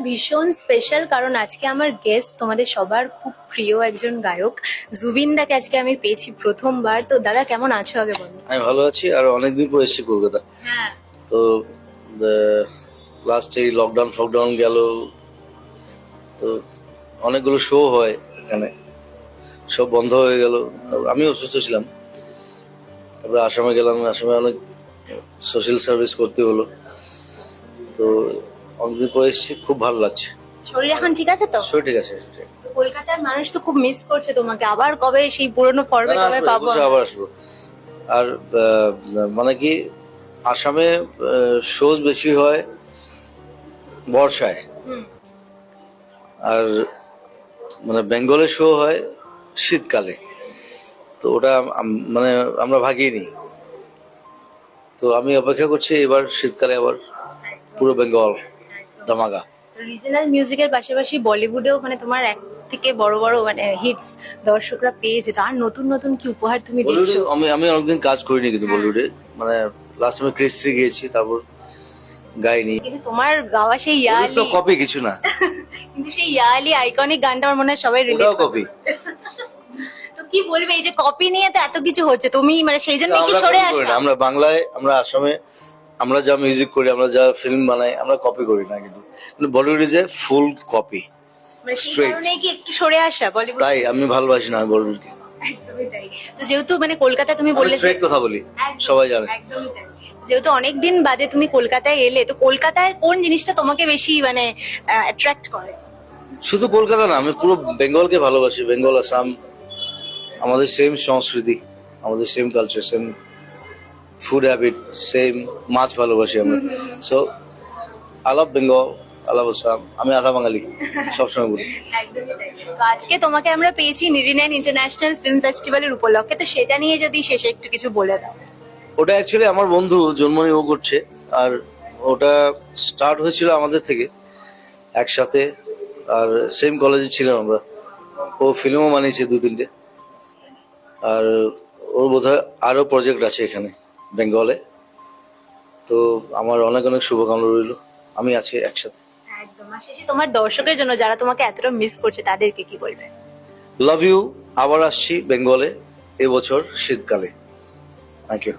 ভীষণ স্পেশাল, কারণ আজকে আমার গেস্ট তোমাদের সবার খুব প্রিয় একজন গায়ক জুবিন দাকে আজকে আমি পেয়েছি প্রথমবার। তো দাদা কেমন আছো আগে বলো। আমি ভালো আছি, আর অনেকদিন পর এসেছি কলকাতা। হ্যাঁ, তো লাস্ট এই লকডাউন গেল, তো অনেকগুলো শো হয় এখানে, সব বন্ধ হয়ে গেল। আমি অসুস্থ ছিলাম, তারপরে আসামে গেলাম, আসামে অনেক সোশ্যাল সার্ভিস করতে হলো। তো অনেকদিন পর এসেছি, খুব ভালো লাগছে। শরীর এখন ঠিক আছে তো? শরীর ঠিক আছে। কলকাতার মানুষ তো খুব মিস করছে তোমাকে, আবার কবে সেই পুরনো ফর্মে না, কবে পাবো? আবার আসবো। আর মানে কি, আসামে শোজ বেশি হয় বর্ষায়, হুম। আর মানে বেঙ্গলে শো হয় শীতকালে। তো ওটা মানে আমরা ভাগিয়ে নিই। তো আমি অপেক্ষা করছি এবার শীতকালে আবার পুরো বেঙ্গল ধামাকা। রিজনাল মিউজিকের পাশাপাশি বলিউডেও মানে তোমার এক থেকে বড় বড় মানে হিটস দর্শকরা পেয়েছে, তো আর নতুন নতুন কি উপহার তুমি বলিউডে দিচ্ছ? আমি অনেকদিন কাজ করিনি, কিন্তু বলিউডে মানে লাস্ট টাইমে ক্রিস্ট্রি গিয়েছি, তারপর গাইনি। কিন্তু তোমার গাওয়া সেই তো ইয়ালি, কপি কিছু না, কিন্তু সেই ইয়ালি আইকনিক গানটা আমার মনে হয় সবাই রিলেট ওটাও করে। কপি। তো কি বলবে, এই যে কপি নিয়ে তো এত কিছু হচ্ছে, তুমি মানে সেই জন্য কি আমরা সরে copy করি আসা? না। আমরা বাংলায়, আমরা আসামে, আমরা যা মিউজিক করি, আমরা যা ফিল্ম বানাই, আমরা কপি করি না। কিন্তু Bollywood is a full copy, মানে সেই straight। কারণেই কি একটু সরে আসা বলিউড? তাই আমি ভালোবাসি না বলিউডকে। একদমই তাই। তো যেহেতু মানে কলকাতা তুমি বললে যে স্ট্রেট কথা বলি, একদমই, সবাই জানে। একদমই তাই। যেহেতু অনেকদিন বাদে তুমি কলকাতায় এলে, তো কলকাতার কোন জিনিসটা তোমাকে বেশি মানে অ্যাট্রাক্ট করে? শুধু কলকাতা না, আমি পুরো বেঙ্গলকে ভালোবাসি। বেঙ্গল, আসাম, আমাদের সেম সংস্কৃতি, আমাদের same culture, same food habit, same মাছ ভালোবাসি আমরা। So I love Bengal, I love Assam. আমি আধা বাঙালি, সবসময় বলি। একদমই তাই। তো আজকে তোমাকে আমরা পেয়েছি 99 ইন্টারন্যাশনাল ফিল্ম ফেস্টিভ্যালের উপলক্ষে, তো সেটা নিয়ে যদি শেষে একটু কিছু বলে দাও। ওটা অ্যাকচুয়ালি আমার বন্ধু জন্মনি ও করছে, আর ওটা স্টার্ট হয়েছিল আমাদের থেকে একসাথে, আর সেম কলেজে ছিলাম আমরা। ও ফিল্মও বানিয়েছে 2-3টে, আর ওর বোধহয় আরো প্রজেক্ট আছে এখানে বেঙ্গলে। তো আমার অনেক অনেক শুভকামনা রইল, আমি আছি একসাথে। একদম। আর শেষে তোমার দর্শকের জন্য যারা তোমাকে এতটা মিস করছে তাদেরকে কি বলবে? Love you. আবার আসছি বেঙ্গলে এবছর শীতকালে। Thank you.